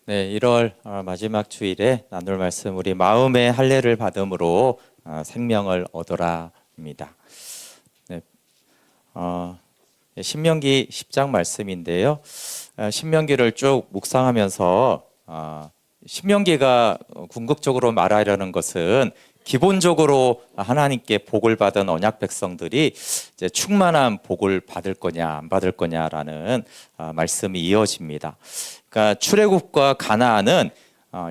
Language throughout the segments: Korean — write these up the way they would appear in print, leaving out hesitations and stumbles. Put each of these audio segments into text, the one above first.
네, 1월 마지막 주일에 나눌 말씀 우리 마음의 할례를 받음으로 생명을 얻어라입니다. 네, 신명기 10장 말씀인데요. 신명기를 쭉 묵상하면서 신명기가 궁극적으로 말하려는 것은 기본적으로 하나님께 복을 받은 언약 백성들이 이제 충만한 복을 받을 거냐 안 받을 거냐라는 말씀이 이어집니다. 그러니까 출애굽과 가나안은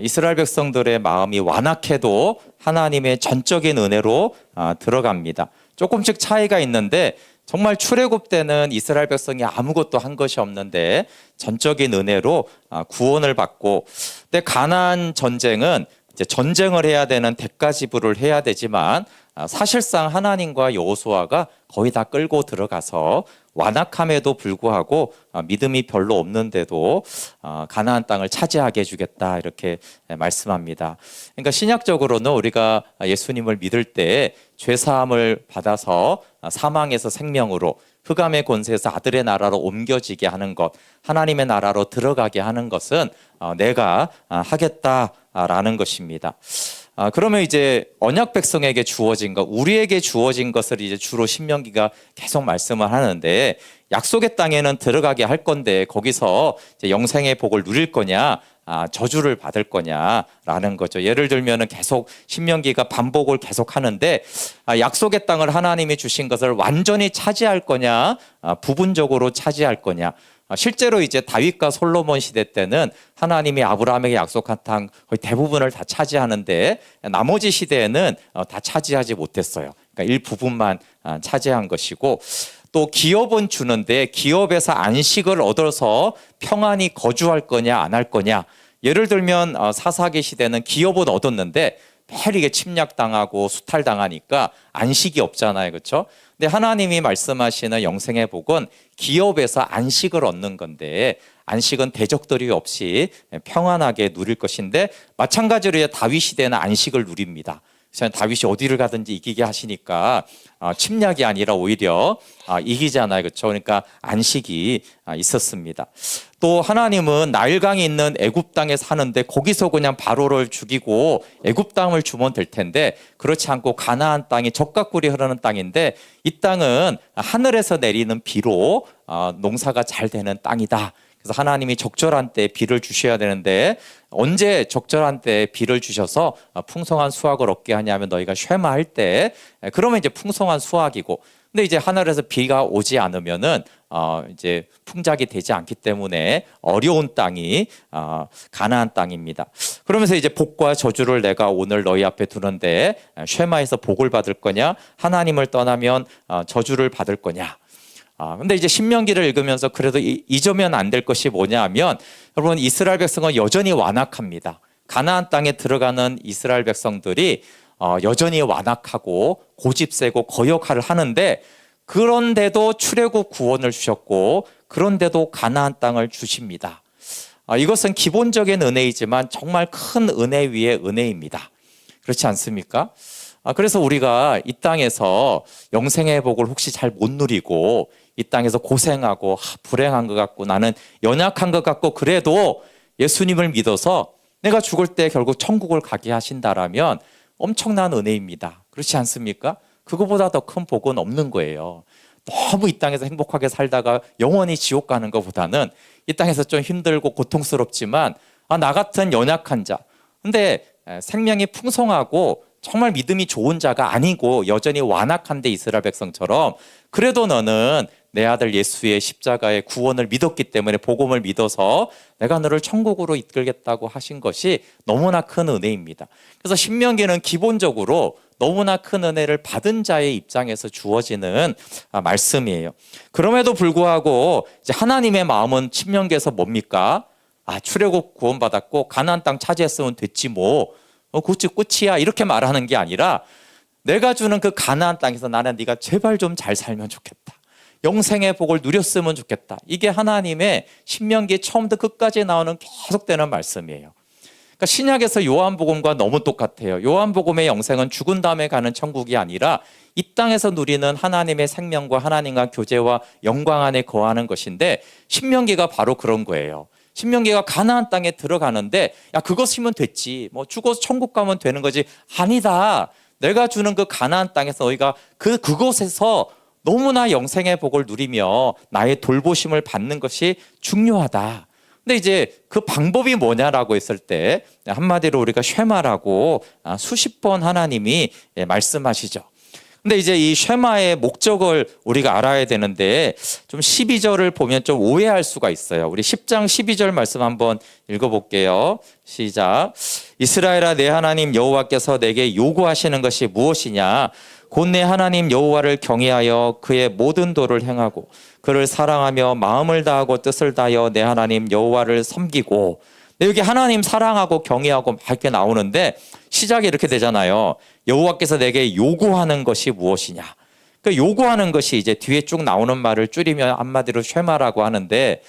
이스라엘 백성들의 마음이 완악해도 하나님의 전적인 은혜로 들어갑니다. 조금씩 차이가 있는데 정말 출애굽 때는 이스라엘 백성이 아무것도 한 것이 없는데 전적인 은혜로 구원을 받고, 근데 가나안 전쟁은 이제 전쟁을 해야 되는 대가 지불을 해야 되지만 사실상 하나님과 여호수아가 거의 다 끌고 들어가서 완악함에도 불구하고 믿음이 별로 없는데도 가나안 땅을 차지하게 해주겠다 이렇게 말씀합니다. 그러니까 신약적으로는 우리가 예수님을 믿을 때 죄사함을 받아서 사망에서 생명으로, 흑암의 권세에서 아들의 나라로 옮겨지게 하는 것, 하나님의 나라로 들어가게 하는 것은 내가 하겠다라는 것입니다. 그러면 이제 언약 백성에게 주어진 것, 우리에게 주어진 것을 이제 주로 신명기가 계속 말씀을 하는데, 약속의 땅에는 들어가게 할 건데 거기서 이제 영생의 복을 누릴 거냐, 저주를 받을 거냐라는 거죠. 예를 들면은 계속 신명기가 반복을 계속 하는데, 약속의 땅을 하나님이 주신 것을 완전히 차지할 거냐, 부분적으로 차지할 거냐. 실제로 이제 다윗과 솔로몬 시대 때는 하나님이 아브라함에게 약속한 땅 거의 대부분을 다 차지하는데 나머지 시대에는 다 차지하지 못했어요. 그러니까 일부분만 차지한 것이고, 또 기업은 주는데 기업에서 안식을 얻어서 평안히 거주할 거냐 안 할 거냐. 예를 들면 사사기 시대는 기업은 얻었는데 매일 이게 침략당하고 수탈당하니까 안식이 없잖아요. 그렇죠? 근데 하나님이 말씀하시는 영생의 복은 기업에서 안식을 얻는 건데, 안식은 대적들이 없이 평안하게 누릴 것인데, 마찬가지로 다윗 시대는 안식을 누립니다. 그래서 다윗이 어디를 가든지 이기게 하시니까 침략이 아니라 오히려 이기잖아요. 그렇죠? 그러니까 안식이 있었습니다. 또 하나님은 나일강이 있는 애굽 땅에 사는데 거기서 그냥 바로를 죽이고 애굽 땅을 주면 될 텐데, 그렇지 않고 가나안 땅이 적각꿀이 흐르는 땅인데 이 땅은 하늘에서 내리는 비로 농사가 잘 되는 땅이다. 그래서 하나님이 적절한 때에 비를 주셔야 되는데 언제 적절한 때에 비를 주셔서 풍성한 수확을 얻게 하냐면 너희가 쉐마할 때, 그러면 이제 풍성한 수확이고, 근데 이제 하늘에서 비가 오지 않으면은 이제 풍작이 되지 않기 때문에 어려운 땅이 가나안 땅입니다. 그러면서 이제 복과 저주를 내가 오늘 너희 앞에 두는데 쉐마에서 복을 받을 거냐, 하나님을 떠나면 저주를 받을 거냐. 근데 이제 신명기를 읽으면서 그래도 잊으면 안 될 것이 뭐냐 하면, 여러분 이스라엘 백성은 여전히 완악합니다. 가나안 땅에 들어가는 이스라엘 백성들이 여전히 완악하고 고집세고 거역을 하는데, 그런데도 출애굽 구원을 주셨고 그런데도 가나안 땅을 주십니다. 이것은 기본적인 은혜이지만 정말 큰 은혜 위에 은혜입니다. 그렇지 않습니까? 그래서 우리가 이 땅에서 영생의 복을 혹시 잘 못 누리고 이 땅에서 고생하고 불행한 것 같고 나는 연약한 것 같고, 그래도 예수님을 믿어서 내가 죽을 때 결국 천국을 가게 하신다라면 엄청난 은혜입니다. 그렇지 않습니까? 그거보다 더 큰 복은 없는 거예요. 너무 이 땅에서 행복하게 살다가 영원히 지옥 가는 것보다는 이 땅에서 좀 힘들고 고통스럽지만 나 같은 연약한 자, 근데 생명이 풍성하고 정말 믿음이 좋은 자가 아니고 여전히 완악한데 이스라엘 백성처럼, 그래도 너는 내 아들 예수의 십자가의 구원을 믿었기 때문에, 복음을 믿어서 내가 너를 천국으로 이끌겠다고 하신 것이 너무나 큰 은혜입니다. 그래서 신명기는 기본적으로 너무나 큰 은혜를 받은 자의 입장에서 주어지는 말씀이에요. 그럼에도 불구하고 이제 하나님의 마음은 신명기에서 뭡니까? 출애굽 구원받았고 가나안 땅 차지했으면 됐지 뭐, 그치 끝이야 이렇게 말하는 게 아니라, 내가 주는 그 가나안 땅에서 나는 네가 제발 좀 잘 살면 좋겠다, 영생의 복을 누렸으면 좋겠다. 이게 하나님의 신명기 처음부터 끝까지 나오는 계속되는 말씀이에요. 그러니까 신약에서 요한복음과 너무 똑같아요. 요한복음의 영생은 죽은 다음에 가는 천국이 아니라 이 땅에서 누리는 하나님의 생명과 하나님과 교제와 영광 안에 거하는 것인데, 신명기가 바로 그런 거예요. 신명기가 가나안 땅에 들어가는데 야 그거 쓰면 됐지. 뭐 죽어서 천국 가면 되는 거지. 아니다. 내가 주는 그 가나안 땅에서 너희가 그곳에서 너무나 영생의 복을 누리며 나의 돌보심을 받는 것이 중요하다. 근데 이제 그 방법이 뭐냐라고 했을 때 한마디로 우리가 쉐마라고 수십 번 하나님이 말씀하시죠. 근데 이제 이 쉐마의 목적을 우리가 알아야 되는데 좀 12절을 보면 좀 오해할 수가 있어요. 우리 10장 12절 말씀 한번 읽어볼게요. 시작. 이스라엘아 내 하나님 여호와께서 내게 요구하시는 것이 무엇이냐? 곧 내 하나님 여호와를 경외하여 그의 모든 도를 행하고 그를 사랑하며 마음을 다하고 뜻을 다하여 내 하나님 여호와를 섬기고. 여기 하나님 사랑하고 경외하고 막 이렇게 나오는데 시작이 이렇게 되잖아요. 여호와께서 내게 요구하는 것이 무엇이냐? 그 요구하는 것이 이제 뒤에 쭉 나오는 말을 줄이면 한마디로 쉐마라고 하는데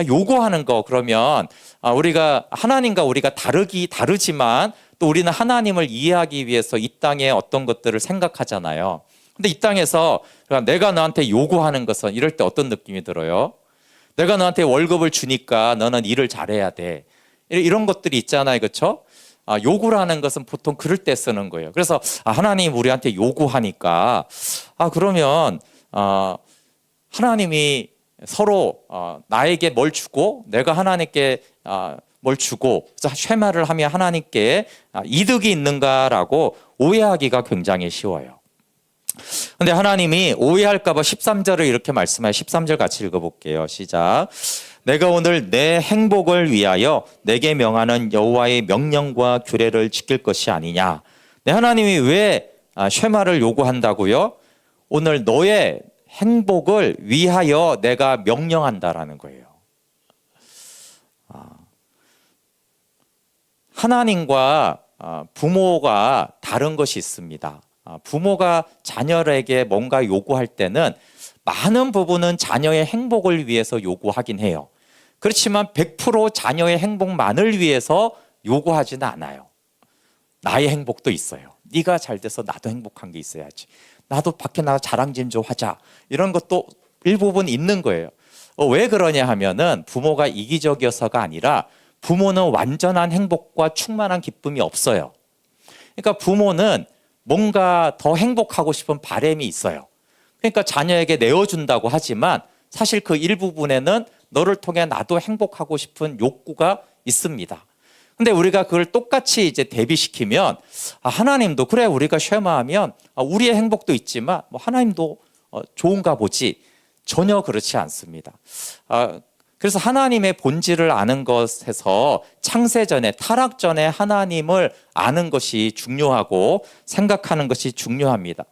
요구하는 거 그러면 우리가 하나님과 우리가 다르지만 또 우리는 하나님을 이해하기 위해서 이 땅에 어떤 것들을 생각하잖아요. 근데 이 땅에서 내가 너한테 요구하는 것은 이럴 때 어떤 느낌이 들어요? 내가 너한테 월급을 주니까 너는 일을 잘해야 돼. 이런 것들이 있잖아요. 그렇죠? 요구라는 것은 보통 그럴 때 쓰는 거예요. 그래서 하나님 우리한테 요구하니까 그러면 하나님이 서로 나에게 뭘 주고 내가 하나님께 뭘 주고 그래서 쉐마를 하면 하나님께 이득이 있는가라고 오해하기가 굉장히 쉬워요. 근데 하나님이 오해할까 봐 13절을 이렇게 말씀해요. 13절 같이 읽어볼게요. 시작. 내가 오늘 내 행복을 위하여 내게 명하는 여호와의 명령과 규례를 지킬 것이 아니냐. 내 하나님이 왜 쉐마를 요구한다고요? 오늘 너의 행복을 위하여 내가 명령한다라는 거예요. 하나님과 부모가 다른 것이 있습니다. 부모가 자녀에게 뭔가 요구할 때는 많은 부분은 자녀의 행복을 위해서 요구하긴 해요. 그렇지만 100% 자녀의 행복만을 위해서 요구하지는 않아요. 나의 행복도 있어요. 네가 잘 돼서 나도 행복한 게 있어야지. 나도 밖에 나가 자랑질 좀 하자. 이런 것도 일부분 있는 거예요. 왜 그러냐 하면은 부모가 이기적이어서가 아니라 부모는 완전한 행복과 충만한 기쁨이 없어요. 그러니까 부모는 뭔가 더 행복하고 싶은 바람이 있어요. 그러니까 자녀에게 내어준다고 하지만 사실 그 일부분에는 너를 통해 나도 행복하고 싶은 욕구가 있습니다. 근데 우리가 그걸 똑같이 이제 대비시키면 하나님도 그래 우리가 쉐마하면 우리의 행복도 있지만 뭐 하나님도 좋은가 보지. 전혀 그렇지 않습니다. 그래서 하나님의 본질을 아는 것에서 창세전에 타락 전에 하나님을 아는 것이 중요하고 생각하는 것이 중요합니다.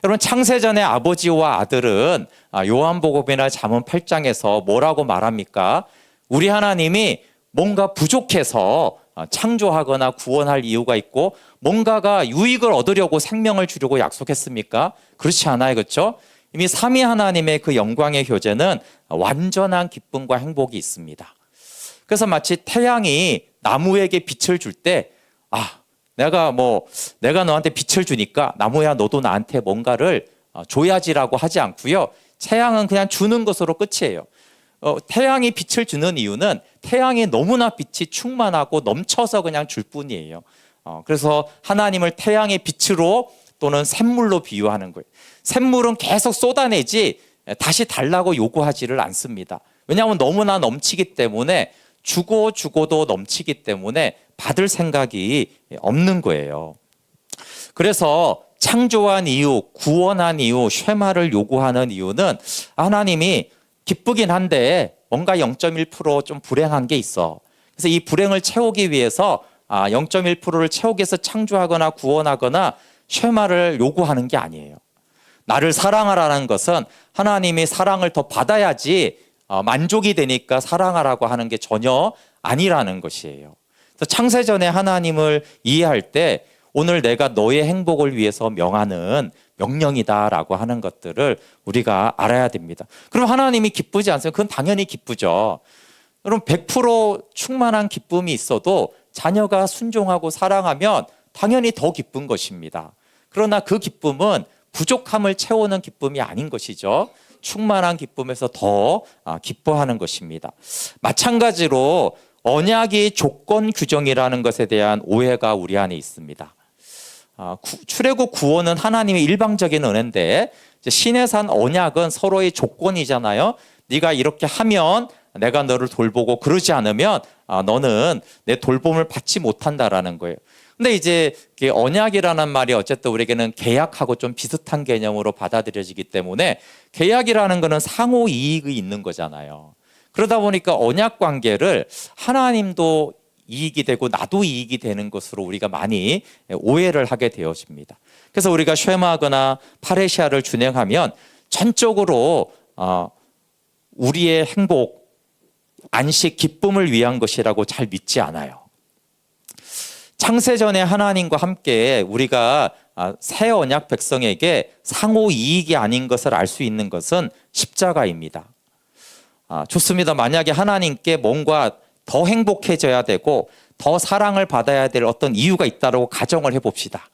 여러분 창세전에 아버지와 아들은 요한복음이나 잠언 8장에서 뭐라고 말합니까? 우리 하나님이 뭔가 부족해서 창조하거나 구원할 이유가 있고 뭔가가 유익을 얻으려고 생명을 주려고 약속했습니까? 그렇지 않아요. 그렇죠? 이미 삼위 하나님의 그 영광의 교제는 완전한 기쁨과 행복이 있습니다. 그래서 마치 태양이 나무에게 빛을 줄 때 내가 너한테 빛을 주니까 나무야 너도 나한테 뭔가를 줘야지라고 하지 않고요. 태양은 그냥 주는 것으로 끝이에요. 태양이 빛을 주는 이유는 태양이 너무나 빛이 충만하고 넘쳐서 그냥 줄 뿐이에요. 그래서 하나님을 태양의 빛으로 또는 샘물로 비유하는 거예요. 샘물은 계속 쏟아내지 다시 달라고 요구하지를 않습니다. 왜냐하면 너무나 넘치기 때문에 주고도 넘치기 때문에 받을 생각이 없는 거예요. 그래서 창조한 이유, 구원한 이유, 쉐마를 요구하는 이유는 하나님이 기쁘긴 한데 뭔가 0.1% 불행한 게 있어. 그래서 이 불행을 채우기 위해서 0.1%를 채우기 위해서 창조하거나 구원하거나 쉐마를 요구하는 게 아니에요. 나를 사랑하라는 것은 하나님이 사랑을 더 받아야지 만족이 되니까 사랑하라고 하는 게 전혀 아니라는 것이에요. 그래서 창세전에 하나님을 이해할 때 오늘 내가 너의 행복을 위해서 명하는 명령이다라고 하는 것들을 우리가 알아야 됩니다. 그럼 하나님이 기쁘지 않습니까? 그건 당연히 기쁘죠. 그럼 100% 충만한 기쁨이 있어도 자녀가 순종하고 사랑하면 당연히 더 기쁜 것입니다. 그러나 그 기쁨은 부족함을 채우는 기쁨이 아닌 것이죠. 충만한 기쁨에서 더 기뻐하는 것입니다. 마찬가지로 언약이 조건 규정이라는 것에 대한 오해가 우리 안에 있습니다. 출애굽 구원은 하나님의 일방적인 은혜인데 신의 산 언약은 서로의 조건이잖아요. 네가 이렇게 하면 내가 너를 돌보고 그러지 않으면 너는 내 돌봄을 받지 못한다라는 거예요. 근데 이제 언약이라는 말이 어쨌든 우리에게는 계약하고 좀 비슷한 개념으로 받아들여지기 때문에 계약이라는 거는 상호 이익이 있는 거잖아요. 그러다 보니까 언약 관계를 하나님도 이익이 되고 나도 이익이 되는 것으로 우리가 많이 오해를 하게 되어집니다. 그래서 우리가 쉐마하거나 파레시아를 준행하면 전적으로 우리의 행복, 안식, 기쁨을 위한 것이라고 잘 믿지 않아요. 창세전에 하나님과 함께 우리가 새 언약 백성에게 상호 이익이 아닌 것을 알 수 있는 것은 십자가입니다. 좋습니다. 만약에 하나님께 뭔가 더 행복해져야 되고 더 사랑을 받아야 될 어떤 이유가 있다고 가정을 해봅시다.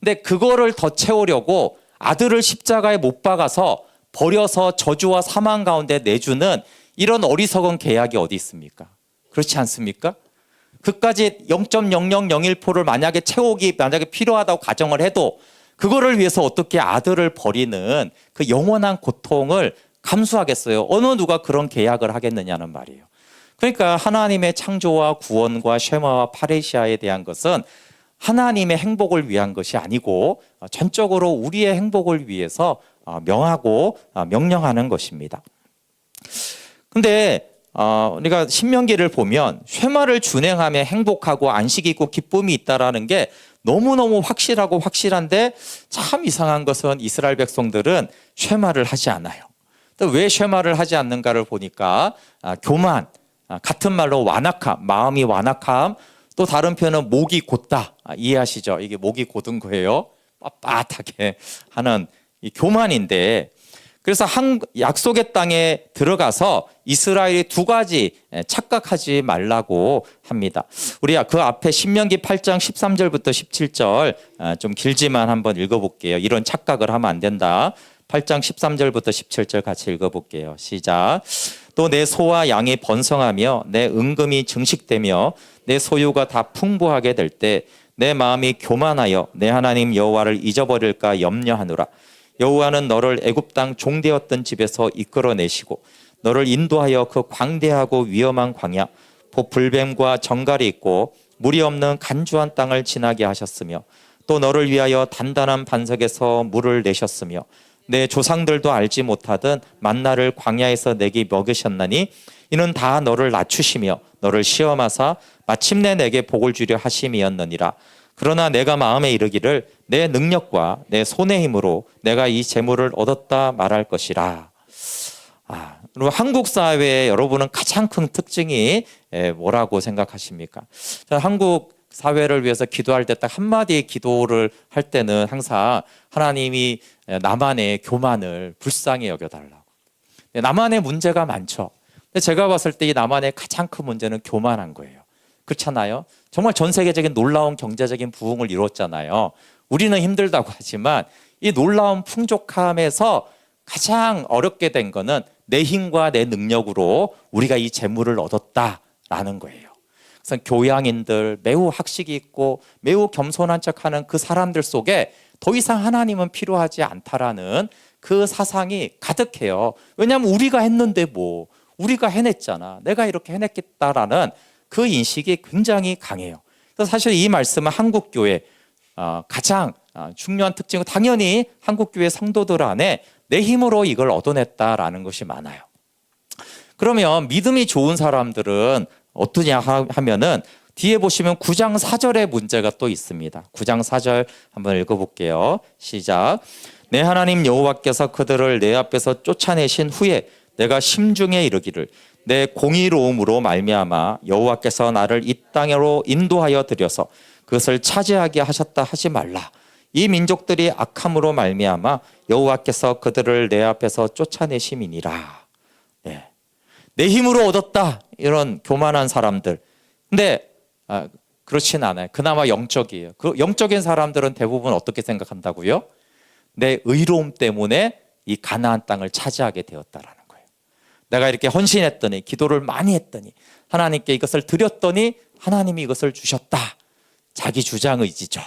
근데 그거를 더 채우려고 아들을 십자가에 못 박아서 버려서 저주와 사망 가운데 내주는 이런 어리석은 계약이 어디 있습니까? 그렇지 않습니까? 그까지 0.0001%를 만약에 채우기 필요하다고 가정을 해도 그거를 위해서 어떻게 아들을 버리는 그 영원한 고통을 감수하겠어요? 어느 누가 그런 계약을 하겠느냐는 말이에요. 그러니까 하나님의 창조와 구원과 쉐마와 파레시아에 대한 것은 하나님의 행복을 위한 것이 아니고 전적으로 우리의 행복을 위해서 명하고 명령하는 것입니다. 근데 우리가 신명기를 보면 쉐마를 준행하며 행복하고 안식이 있고 기쁨이 있다라는 게 너무너무 확실하고 확실한데 참 이상한 것은 이스라엘 백성들은 쉐마를 하지 않아요. 왜 쉐마를 하지 않는가를 보니까 교만, 같은 말로 완악함, 마음이 완악함, 또 다른 표현은 목이 곧다. 이해하시죠? 이게 목이 곧은 거예요. 빳빳하게 하는 이 교만인데, 그래서 약속의 땅에 들어가서 이스라엘이 두 가지 착각하지 말라고 합니다. 우리 그 앞에 신명기 8장 13절부터 17절 좀 길지만 한번 읽어볼게요. 이런 착각을 하면 안 된다. 8장 13절부터 17절 같이 읽어볼게요. 시작. 또 내 소와 양이 번성하며 내 은금이 증식되며 내 소유가 다 풍부하게 될 때 내 마음이 교만하여 내 하나님 여호와를 잊어버릴까 염려하노라. 여호와는 너를 애굽 땅 종되었던 집에서 이끌어내시고 너를 인도하여 그 광대하고 위험한 광야 불뱀과 정갈이 있고 물이 없는 간주한 땅을 지나게 하셨으며 또 너를 위하여 단단한 반석에서 물을 내셨으며 내 조상들도 알지 못하던 만나를 광야에서 내게 먹으셨나니 이는 다 너를 낮추시며 너를 시험하사 마침내 내게 복을 주려 하심이었느니라. 그러나 내가 마음에 이르기를 내 능력과 내 손의 힘으로 내가 이 재물을 얻었다 말할 것이라. 그리고 한국 사회에 여러분은 가장 큰 특징이 뭐라고 생각하십니까? 한국 사회를 위해서 기도할 때 딱 한마디 기도를 할 때는 항상 하나님이 나만의 교만을 불쌍히 여겨달라고. 나만의 문제가 많죠. 근데 제가 봤을 때 이 나만의 가장 큰 문제는 교만한 거예요. 그렇잖아요. 정말 전 세계적인 놀라운 경제적인 부흥을 이뤘잖아요. 우리는 힘들다고 하지만 이 놀라운 풍족함에서 가장 어렵게 된 거는 내 힘과 내 능력으로 우리가 이 재물을 얻었다라는 거예요. 그래서 교양인들, 매우 학식이 있고 매우 겸손한 척하는 그 사람들 속에 더 이상 하나님은 필요하지 않다라는 그 사상이 가득해요. 왜냐하면 우리가 했는데 뭐 우리가 해냈잖아. 내가 이렇게 해냈겠다라는 그 인식이 굉장히 강해요. 그래서 사실 이 말씀은 한국교회 가장 중요한 특징은 당연히 한국교회 성도들 안에 내 힘으로 이걸 얻어냈다라는 것이 많아요. 그러면 믿음이 좋은 사람들은 어떠냐 하면은 뒤에 보시면 9장 4절의 문제가 또 있습니다. 9장 4절 한번 읽어볼게요. 시작. 내 하나님 여호와께서 그들을 내 앞에서 쫓아내신 후에 내가 심중에 이르기를 내 공의로움으로 말미암아 여호와께서 나를 이 땅으로 인도하여 들여서 그것을 차지하게 하셨다 하지 말라. 이 민족들이 악함으로 말미암아 여호와께서 그들을 내 앞에서 쫓아내심이니라. 네. 내 힘으로 얻었다. 이런 교만한 사람들. 근데 그렇진 않아요. 그나마 영적이에요. 그 영적인 사람들은 대부분 어떻게 생각한다고요? 내 의로움 때문에 이 가나안 땅을 차지하게 되었다라는 거예요. 내가 이렇게 헌신했더니, 기도를 많이 했더니, 하나님께 이것을 드렸더니 하나님이 이것을 주셨다. 자기 주장 의지죠.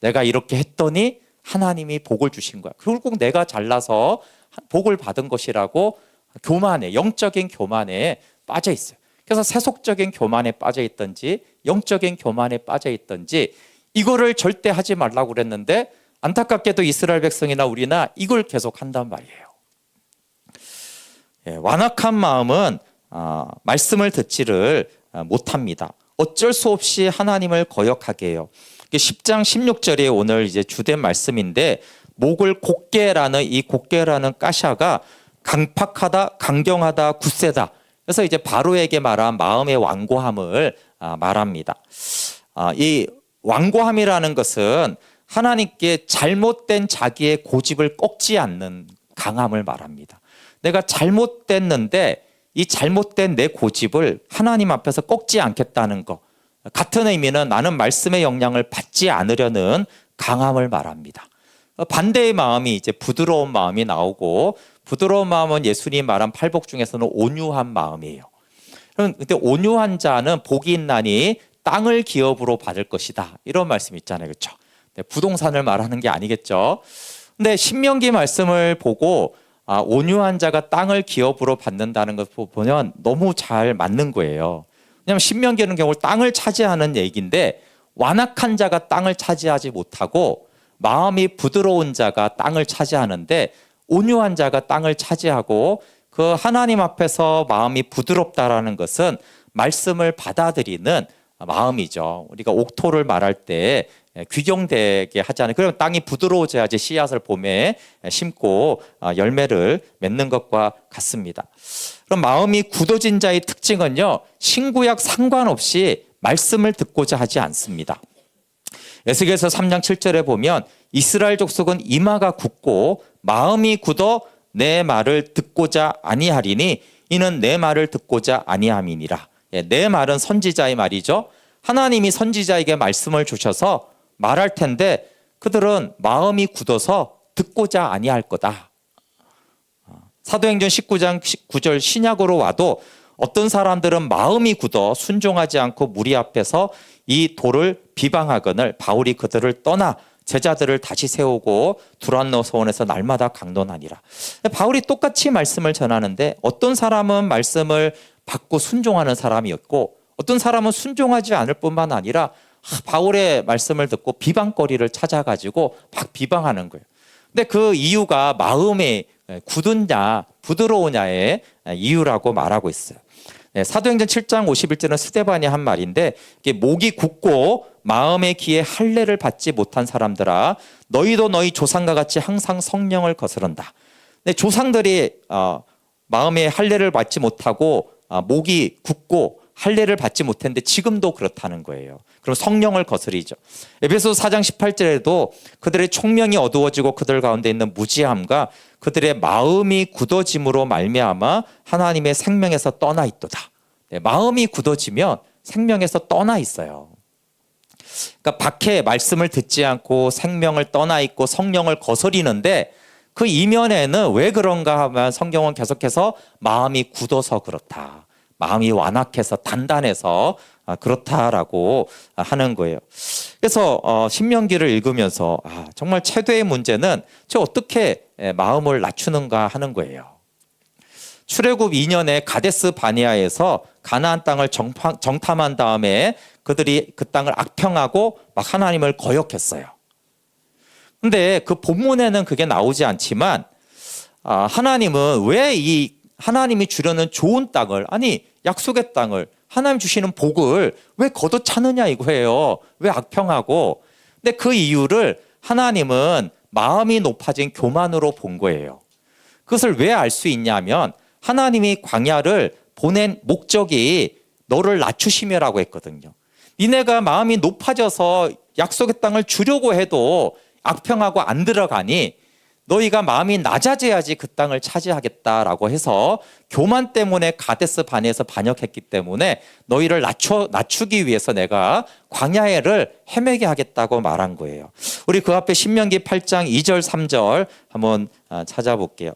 내가 이렇게 했더니 하나님이 복을 주신 거야. 결국 내가 잘나서 복을 받은 것이라고 교만에, 영적인 교만에 빠져 있어요. 그래서 세속적인 교만에 빠져 있든지 영적인 교만에 빠져 있든지 이거를 절대 하지 말라고 그랬는데 안타깝게도 이스라엘 백성이나 우리나 이걸 계속 한단 말이에요. 완악한 마음은 말씀을 듣지를 못합니다. 어쩔 수 없이 하나님을 거역하게 해요. 10장 16절에 오늘 이제 주된 말씀인데 목을 곧게라는 이 곧게라는 까샤가 강팍하다, 강경하다, 굳세다. 그래서 이제 바로에게 말한 마음의 완고함을 말합니다. 이 완고함이라는 것은 하나님께 잘못된 자기의 고집을 꺾지 않는 강함을 말합니다. 내가 잘못됐는데 이 잘못된 내 고집을 하나님 앞에서 꺾지 않겠다는 것. 같은 의미는 나는 말씀의 영향을 받지 않으려는 강함을 말합니다. 반대의 마음이 이제 부드러운 마음이 나오고 부드러운 마음은 예수님이 말한 팔복 중에서는 온유한 마음이에요. 그런데 온유한 자는 복이 있나니 땅을 기업으로 받을 것이다. 이런 말씀 있잖아요. 그렇죠? 부동산을 말하는 게 아니겠죠. 근데 신명기 말씀을 보고 온유한 자가 땅을 기업으로 받는다는 것을 보면 너무 잘 맞는 거예요. 왜냐하면 신명기는 경우 땅을 차지하는 얘기인데 완악한 자가 땅을 차지하지 못하고 마음이 부드러운 자가 땅을 차지하는데 온유한 자가 땅을 차지하고 그 하나님 앞에서 마음이 부드럽다라는 것은 말씀을 받아들이는 마음이죠. 우리가 옥토를 말할 때 귀경되게 하잖아요. 그러면 땅이 부드러워져야지 씨앗을 봄에 심고 열매를 맺는 것과 같습니다. 그럼 마음이 굳어진 자의 특징은요, 신구약 상관없이 말씀을 듣고자 하지 않습니다. 에스겔서 3장 7절에 보면 이스라엘 족속은 이마가 굳고 마음이 굳어 내 말을 듣고자 아니하리니 이는 내 말을 듣고자 아니함이니라. 내 말은 선지자의 말이죠. 하나님이 선지자에게 말씀을 주셔서 말할 텐데 그들은 마음이 굳어서 듣고자 아니할 거다. 사도행전 19장 19절 신약으로 와도 어떤 사람들은 마음이 굳어 순종하지 않고 무리 앞에서 이 돌을 비방하거늘 바울이 그들을 떠나 제자들을 다시 세우고 두란노 소원에서 날마다 강론하니라. 바울이 똑같이 말씀을 전하는데 어떤 사람은 말씀을 받고 순종하는 사람이었고 어떤 사람은 순종하지 않을 뿐만 아니라 바울의 말씀을 듣고 비방거리를 찾아가지고 막 비방하는 거예요. 근데 그 이유가 마음이 굳으냐 부드러우냐의 이유라고 말하고 있어요. 사도행전 7장 51절은 스데반이 한 말인데 목이 굳고 마음의 기에 할례를 받지 못한 사람들아 너희도 너희 조상과 같이 항상 성령을 거스른다. 근데 조상들이 마음의 할례를 받지 못하고 목이 굳고 할례를 받지 못했는데 지금도 그렇다는 거예요. 그럼 성령을 거스리죠. 에베소서 4장 18절에도 그들의 총명이 어두워지고 그들 가운데 있는 무지함과 그들의 마음이 굳어짐으로 말미암아 하나님의 생명에서 떠나 있도다. 마음이 굳어지면 생명에서 떠나 있어요. 그러니까 밖에 말씀을 듣지 않고 생명을 떠나 있고 성령을 거스리는데 그 이면에는 왜 그런가 하면 성경은 계속해서 마음이 굳어서 그렇다. 마음이 완악해서 단단해서 그렇다라고 하는 거예요. 그래서 신명기를 읽으면서 정말 최대의 문제는 저 어떻게 마음을 낮추는가 하는 거예요. 출애굽 2년에 가데스 바네아에서 가나안 땅을 정탐한 다음에 그들이 그 땅을 악평하고 막 하나님을 거역했어요. 근데 그 본문에는 그게 나오지 않지만 하나님은 왜 이 하나님이 주려는 좋은 땅을 아니 약속의 땅을 하나님 주시는 복을 왜 걷어차느냐 이거예요. 왜 악평하고. 근데 그 이유를 하나님은 마음이 높아진 교만으로 본 거예요. 그것을 왜 알 수 있냐면 하나님이 광야를 보낸 목적이 너를 낮추시며라고 했거든요. 니네가 마음이 높아져서 약속의 땅을 주려고 해도 악평하고 안 들어가니 너희가 마음이 낮아져야지 그 땅을 차지하겠다라고 해서 교만 때문에 가데스 바네아에서 반역했기 때문에 너희를 낮추기 위해서 내가 광야를 헤매게 하겠다고 말한 거예요. 우리 그 앞에 신명기 8장 2절 3절 한번 찾아볼게요.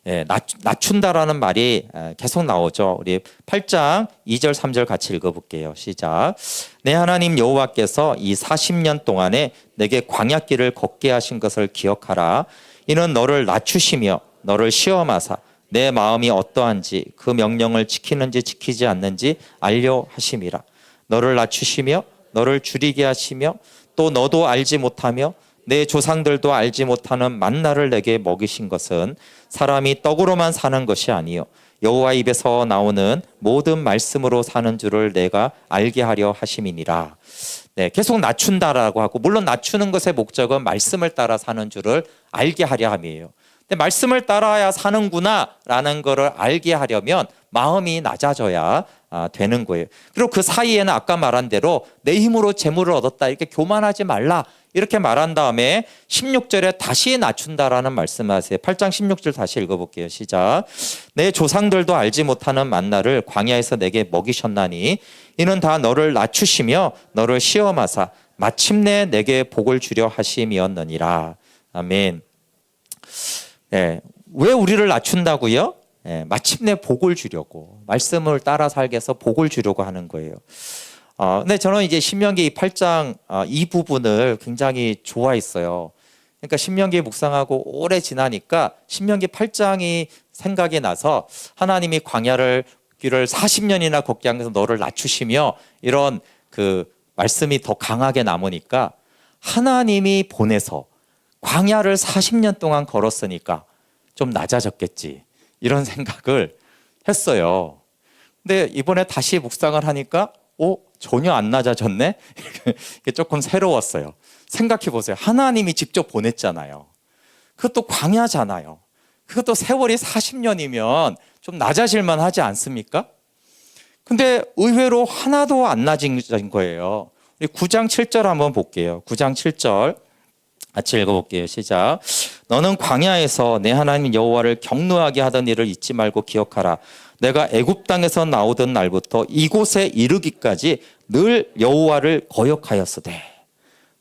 예, 낮춘다라는 말이 계속 나오죠. 우리 8장 2절 3절 같이 읽어볼게요. 시작. 내 하나님 여호와께서 이 40년 동안에 내게 광야길을 걷게 하신 것을 기억하라. 이는 너를 낮추시며 너를 시험하사 내 마음이 어떠한지 그 명령을 지키는지 지키지 않는지 알려 하심이라. 너를 낮추시며 너를 줄이게 하시며 또 너도 알지 못하며 내 조상들도 알지 못하는 만나를 내게 먹이신 것은 사람이 떡으로만 사는 것이 아니요 여호와 입에서 나오는 모든 말씀으로 사는 줄을 내가 알게 하려 하심이니라. 네, 계속 낮춘다라고 하고, 물론 낮추는 것의 목적은 말씀을 따라 사는 줄을 알게 하려 함이에요. 근데 말씀을 따라야 사는구나라는 것을 알게 하려면 마음이 낮아져야 되는 거예요. 그리고 그 사이에는 아까 말한 대로 내 힘으로 재물을 얻었다 이렇게 교만하지 말라 이렇게 말한 다음에 16절에 다시 낮춘다라는 말씀하세요. 8장 16절 다시 읽어볼게요. 시작. 내 조상들도 알지 못하는 만나를 광야에서 내게 먹이셨나니 이는 다 너를 낮추시며 너를 시험하사 마침내 내게 복을 주려 하심이었느니라. 아멘. 네, 왜 우리를 낮춘다고요? 네, 마침내 복을 주려고, 말씀을 따라 살게 해서 복을 주려고 하는 거예요. 근데 저는 이제 신명기 8장 이 부분을 굉장히 좋아했어요. 그러니까 신명기 묵상하고 오래 지나니까 신명기 8장이 생각이 나서 하나님이 광야를 길을 40년이나 걷게 하면서 너를 낮추시며 이런 그 말씀이 더 강하게 남으니까 하나님이 보내서 광야를 40년 동안 걸었으니까 좀 낮아졌겠지 이런 생각을 했어요. 근데 이번에 다시 묵상을 하니까 전혀 안 낮아졌네? 이게 조금 새로웠어요. 생각해 보세요. 하나님이 직접 보냈잖아요. 그것도 광야잖아요. 그것도 세월이 40년이면 좀 낮아질만 하지 않습니까? 근데 의외로 하나도 안 낮은 거예요. 우리 9장 7절 한번 볼게요. 9장 7절 같이 읽어볼게요. 시작. 너는 광야에서 내 하나님 여호와를 경노하게 하던 일을 잊지 말고 기억하라. 내가 애굽 땅에서 나오던 날부터 이곳에 이르기까지 늘 여호와를 거역하였으되.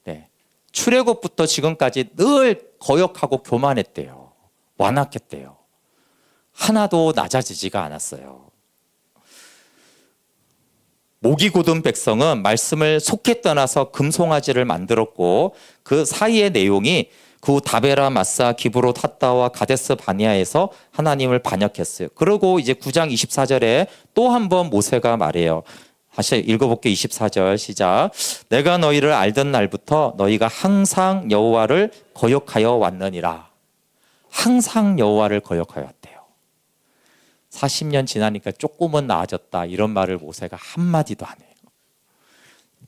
네. 출애굽부터 지금까지 늘 거역하고 교만했대요. 완악했대요. 하나도 낮아지지가 않았어요. 목이 곧은 백성은 말씀을 속히 떠나서 금송아지를 만들었고 그 사이의 내용이 그 다베라, 마사, 기브로, 핫다와 가데스 바니아에서 하나님을 반역했어요. 그리고 이제 9장 24절에 또 한 번 모세가 말해요. 다시 읽어볼게요. 24절 시작. 내가 너희를 알던 날부터 너희가 항상 여호와를 거역하여 왔느니라. 항상 여호와를 거역하여 왔대요. 40년 지나니까 조금은 나아졌다 이런 말을 모세가 한마디도 안 해요.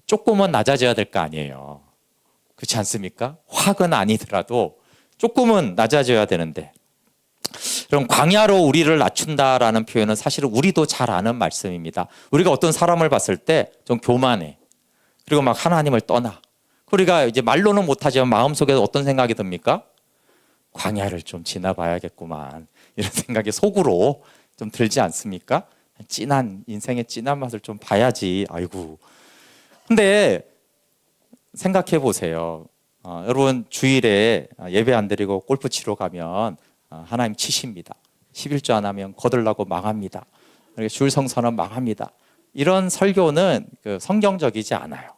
조금은 낮아져야 될 거 아니에요. 그렇지 않습니까? 확은 아니더라도 조금은 낮아져야 되는데, 그럼 광야로 우리를 낮춘다라는 표현은 사실은 우리도 잘 아는 말씀입니다. 우리가 어떤 사람을 봤을 때 좀 교만해. 그리고 막 하나님을 떠나. 우리가 이제 말로는 못하지만 마음속에 어떤 생각이 듭니까? 광야를 좀 지나봐야겠구만. 이런 생각이 속으로 좀 들지 않습니까? 인생의 진한 맛을 좀 봐야지. 아이고. 근데 생각해 보세요. 여러분 주일에 예배 안 드리고 골프 치러 가면 하나님 치십니다. 11조 안 하면 거들나고 망합니다. 주일 성서는 망합니다. 이런 설교는 성경적이지 않아요.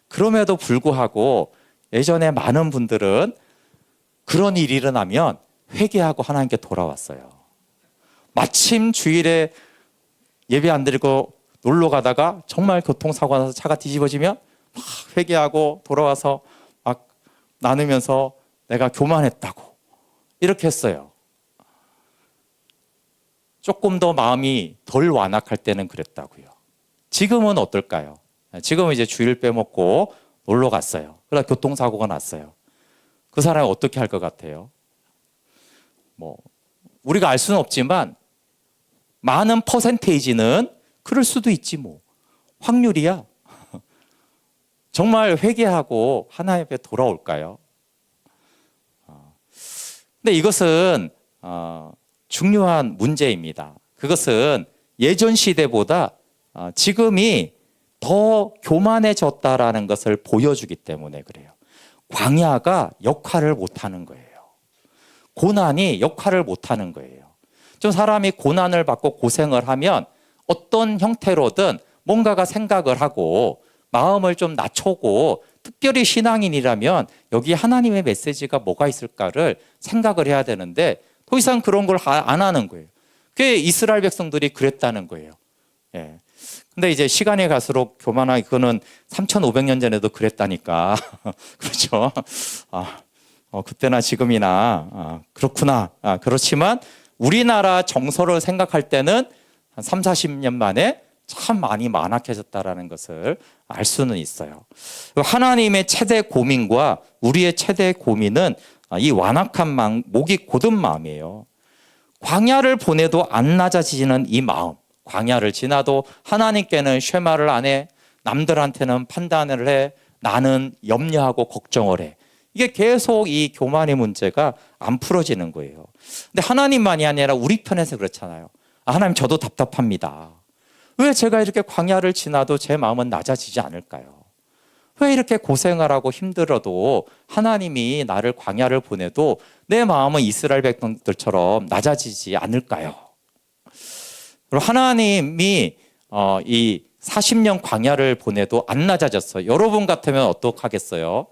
그럼에도 불구하고 예전에 많은 분들은 그런 일이 일어나면 회개하고 하나님께 돌아왔어요. 마침 주일에 예배 안 드리고 놀러 가다가 정말 교통사고 나서 차가 뒤집어지면 막 회개하고 돌아와서 막 나누면서 내가 교만했다고 이렇게 했어요. 조금 더 마음이 덜 완악할 때는 그랬다고요. 지금은 어떨까요? 지금은 이제 주일 빼먹고 놀러 갔어요. 그러다 교통사고가 났어요. 그 사람이 어떻게 할 것 같아요? 우리가 알 수는 없지만 많은 퍼센테이지는 그럴 수도 있지 뭐. 확률이야. 정말 회개하고 하나님 앞에 돌아올까요? 근데 이것은 중요한 문제입니다. 그것은 예전 시대보다 지금이 더 교만해졌다라는 것을 보여주기 때문에 그래요. 광야가 역할을 못하는 거예요. 고난이 역할을 못하는 거예요. 좀 사람이 고난을 받고 고생을 하면 어떤 형태로든 뭔가가 생각을 하고 마음을 좀 낮추고, 특별히 신앙인이라면 여기 하나님의 메시지가 뭐가 있을까를 생각을 해야 되는데 더 이상 그런 걸 안 하는 거예요. 그게 이스라엘 백성들이 그랬다는 거예요. 예. 근데 이제 시간이 갈수록 교만하게, 그거는 3,500년 전에도 그랬다니까. 그렇죠. 그때나 지금이나 그렇구나. 그렇지만 우리나라 정서를 생각할 때는 한 3, 40년 만에 참 많이 만악해졌다라는 것을 알 수는 있어요. 하나님의 최대 고민과 우리의 최대 고민은 이 완악한 목이 곧은 마음이에요. 광야를 보내도 안 낮아지는 이 마음, 광야를 지나도 하나님께는 쉐마를 안 해, 남들한테는 판단을 해, 나는 염려하고 걱정을 해. 이게 계속 이 교만의 문제가 안 풀어지는 거예요. 근데 하나님만이 아니라 우리 편에서 그렇잖아요. 하나님, 저도 답답합니다. 왜 제가 이렇게 광야를 지나도 제 마음은 낮아지지 않을까요? 왜 이렇게 고생을 하고 힘들어도 하나님이 나를 광야를 보내도 내 마음은 이스라엘 백성들처럼 낮아지지 않을까요? 그리고 하나님이 이 40년 광야를 보내도 안 낮아졌어요. 여러분 같으면 어떡하겠어요?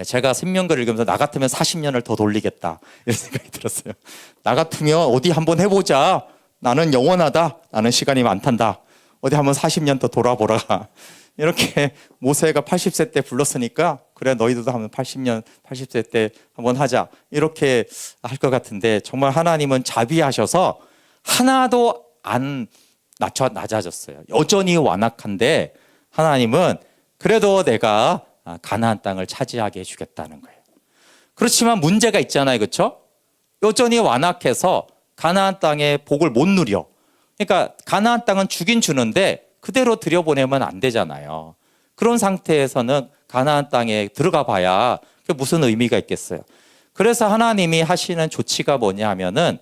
제가 신명기를 읽으면서 나 같으면 40년을 더 돌리겠다 이런 생각이 들었어요. 나 같으면 어디 한번 해보자. 나는 영원하다. 나는 시간이 많단다. 어디 한번 40년 더 돌아보라. 이렇게 모세가 80세 때 불렀으니까 그래 너희들도 한번 80세 때 한번 하자. 이렇게 할 것 같은데 정말 하나님은 자비하셔서 하나도 안 낮아졌어요. 여전히 완악한데 하나님은 그래도 내가 가나안 땅을 차지하게 해주겠다는 거예요. 그렇지만 문제가 있잖아요. 그렇죠? 여전히 완악해서 가나안 땅의 복을 못 누려. 그러니까 가나안 땅은 주긴 주는데 그대로 들여보내면 안 되잖아요. 그런 상태에서는 가나안 땅에 들어가 봐야 그게 무슨 의미가 있겠어요. 그래서 하나님이 하시는 조치가 뭐냐 하면은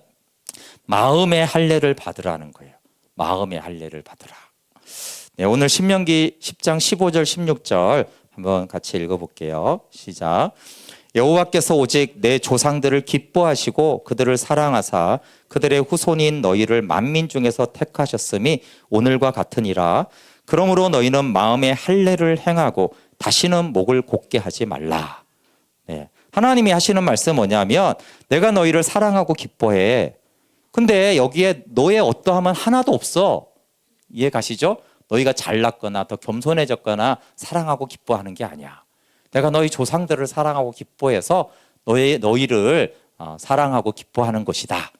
마음의 할례를 받으라는 거예요. 마음의 할례를 받으라. 네, 오늘 신명기 10장 15절 16절 한번 같이 읽어볼게요. 시작. 여호와께서 오직 내 조상들을 기뻐하시고 그들을 사랑하사 그들의 후손인 너희를 만민 중에서 택하셨음이 오늘과 같으니라. 그러므로 너희는 마음의 할례를 행하고 다시는 목을 곧게 하지 말라. 네. 하나님이 하시는 말씀 뭐냐면 내가 너희를 사랑하고 기뻐해. 근데 여기에 너의 어떠함은 하나도 없어. 이해 가시죠? 너희가 잘났거나 더 겸손해졌거나 사랑하고 기뻐하는 게 아니야. 내가 너희 조상들을 사랑하고 기뻐해서 너희를 사랑하고 기뻐하는 것이다.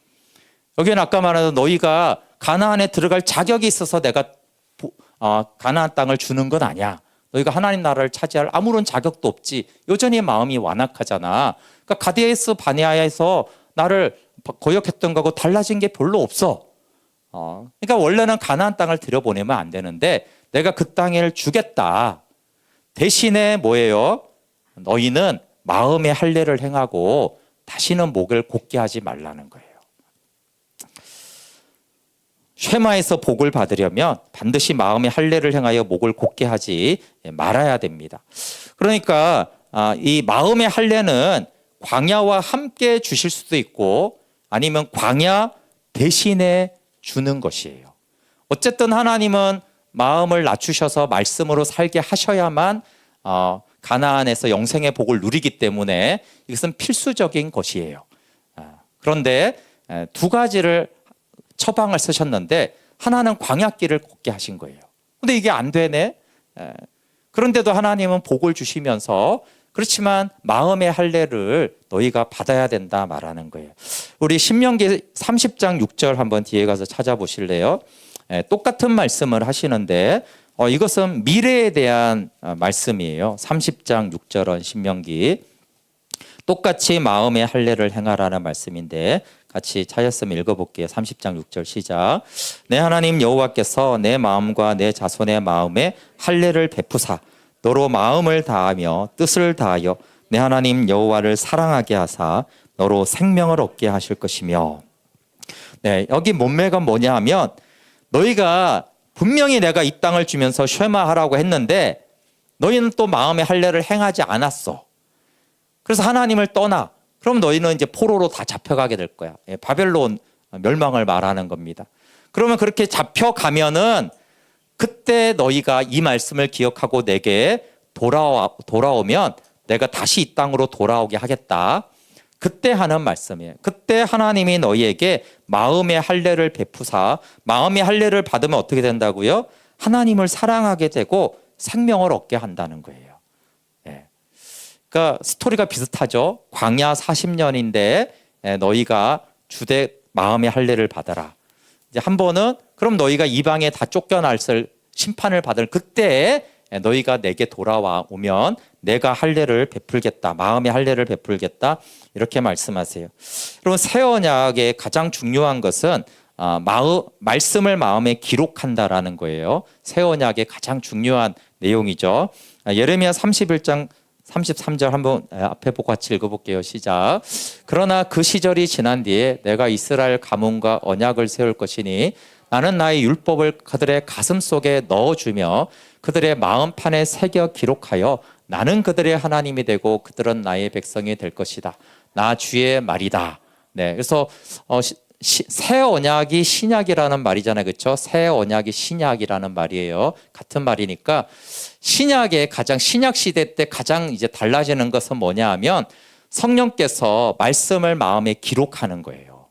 여기는 아까 말한 너희가 가나안에 들어갈 자격이 있어서 내가 가나안 땅을 주는 건 아니야. 너희가 하나님 나라를 차지할 아무런 자격도 없지. 여전히 마음이 완악하잖아. 그러니까 가데스 바네아에서 나를 거역했던 거하고 달라진 게 별로 없어. 그러니까 원래는 가나안 땅을 들여보내면 안 되는데 내가 그 땅을 주겠다. 대신에 뭐예요? 너희는 마음의 할례를 행하고 다시는 목을 곧게 하지 말라는 거예요. 쉐마에서 복을 받으려면 반드시 마음의 할례를 행하여 목을 곧게 하지 말아야 됩니다. 그러니까 이 마음의 할례는 광야와 함께 주실 수도 있고 아니면 광야 대신에 주는 것이에요. 어쨌든 하나님은 마음을 낮추셔서 말씀으로 살게 하셔야만 가나안에서 영생의 복을 누리기 때문에 이것은 필수적인 것이에요. 그런데 두 가지를 처방을 쓰셨는데 하나는 광야길을 걷게 하신 거예요. 근데 이게 안 되네. 그런데도 하나님은 복을 주시면서 그렇지만 마음의 할례를 너희가 받아야 된다 말하는 거예요. 우리 신명기 30장 6절 한번 뒤에 가서 찾아보실래요? 똑같은 말씀을 하시는데 이것은 미래에 대한 말씀이에요. 30장 6절은 신명기 똑같이 마음의 할례를 행하라는 말씀인데 같이 찾았으면 읽어볼게요. 30장 6절 시작. 내 하나님 여호와께서 내 마음과 내 자손의 마음에 할례를 베푸사 너로 마음을 다하며 뜻을 다하여 내 하나님 여호와를 사랑하게 하사 너로 생명을 얻게 하실 것이며. 네, 여기 몸매가 뭐냐 하면 너희가 분명히 내가 이 땅을 주면서 쉐마하라고 했는데 너희는 또 마음의 할례를 행하지 않았어. 그래서 하나님을 떠나 그럼 너희는 이제 포로로 다 잡혀가게 될 거야. 바벨론 멸망을 말하는 겁니다. 그러면 그렇게 잡혀가면은 그때 너희가 이 말씀을 기억하고 내게 돌아오면 내가 다시 이 땅으로 돌아오게 하겠다. 그때 하는 말씀이에요. 그때 하나님이 너희에게 마음의 할례를 베푸사, 마음의 할례를 받으면 어떻게 된다고요? 하나님을 사랑하게 되고 생명을 얻게 한다는 거예요. 그러니까 스토리가 비슷하죠. 광야 40년인데 너희가 주되 마음의 할례를 받아라. 이제 한 번은 그럼 너희가 이방에 다 쫓겨날 심판을 받을 그때 너희가 내게 돌아오면 내가 할례를 베풀겠다. 마음의 할례를 베풀겠다. 이렇게 말씀하세요. 여러분 새 언약의 가장 중요한 것은 말씀을 마음에 기록한다라는 거예요. 새 언약의 가장 중요한 내용이죠. 예레미야 31장 33절 한번 앞에 보고 같이 읽어볼게요. 시작. 그러나 그 시절이 지난 뒤에 내가 이스라엘 가문과 언약을 세울 것이니 나는 나의 율법을 그들의 가슴 속에 넣어주며 그들의 마음판에 새겨 기록하여 나는 그들의 하나님이 되고 그들은 나의 백성이 될 것이다. 나 주의 말이다. 네, 그래서 새 언약이 신약이라는 말이잖아요. 그렇죠? 새 언약이 신약이라는 말이에요. 같은 말이니까 신약의 가장 신약 시대 때 가장 이제 달라지는 것은 뭐냐 하면 성령께서 말씀을 마음에 기록하는 거예요.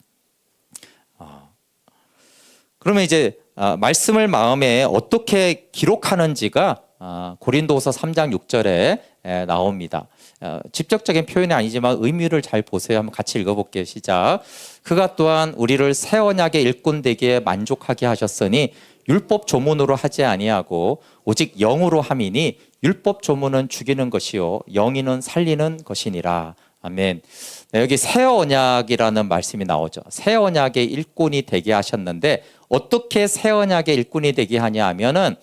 그러면 이제 말씀을 마음에 어떻게 기록하는지가 고린도후서 3장 6절에 나옵니다. 직접적인 표현이 아니지만 의미를 잘 보세요. 한번 같이 읽어볼게요. 시작. 그가 또한 우리를 새 언약의 일꾼 되기에 만족하게 하셨으니 율법 조문으로 하지 아니하고 오직 영으로 함이니 율법 조문은 죽이는 것이요 영이는 살리는 것이니라. 아멘. 네, 여기 새 언약이라는 말씀이 나오죠. 새 언약의 일꾼이 되게 하셨는데 어떻게 새 언약의 일꾼이 되게 하냐 하면은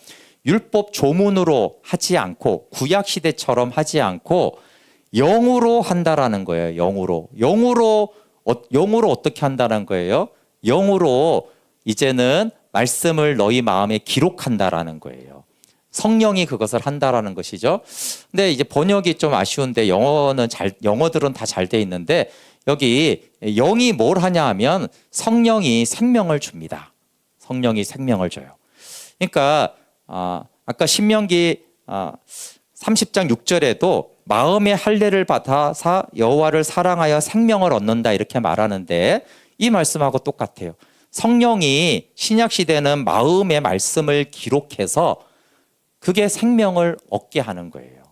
율법 조문으로 하지 않고 구약 시대처럼 하지 않고 영으로 한다라는 거예요. 영으로 어떻게 한다는 거예요? 영으로 이제는 말씀을 너희 마음에 기록한다라는 거예요. 성령이 그것을 한다라는 것이죠. 근데 이제 번역이 좀 아쉬운데 영어들은 다 잘 돼 있는데 여기 영이 뭘 하냐 하면 성령이 생명을 줍니다. 성령이 생명을 줘요. 그러니까 아까 신명기 30장 6절에도 마음의 할례를 받아서 여호와를 사랑하여 생명을 얻는다 이렇게 말하는데 이 말씀하고 똑같아요. 성령이 신약 시대는 마음의 말씀을 기록해서 그게 생명을 얻게 하는 거예요.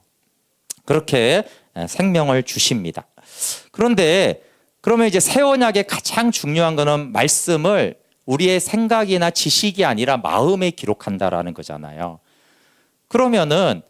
그렇게 생명을 주십니다. 그런데 그러면 이제 새 언약의 가장 중요한 거는 말씀을 우리의 생각이나 지식이 아니라 마음에 기록한다라는 거잖아요. 그러면은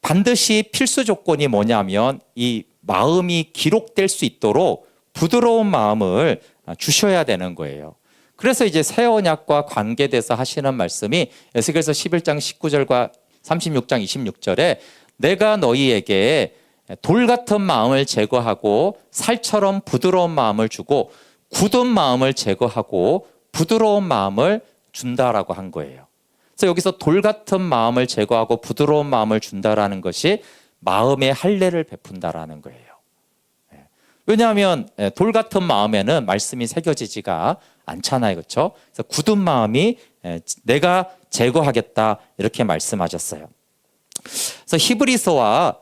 반드시 필수 조건이 뭐냐면 이 마음이 기록될 수 있도록 부드러운 마음을 주셔야 되는 거예요. 그래서 이제 새 언약과 관계돼서 하시는 말씀이 에스겔서 11장 19절과 36장 26절에 내가 너희에게 돌 같은 마음을 제거하고 살처럼 부드러운 마음을 주고 굳은 마음을 제거하고 부드러운 마음을 준다라고 한 거예요. 그래서 여기서 돌 같은 마음을 제거하고 부드러운 마음을 준다라는 것이 마음의 할례를 베푼다라는 거예요. 왜냐하면 돌 같은 마음에는 말씀이 새겨지지가 않잖아요. 그렇죠? 그래서 굳은 마음이 내가 제거하겠다 이렇게 말씀하셨어요. 그래서 히브리서와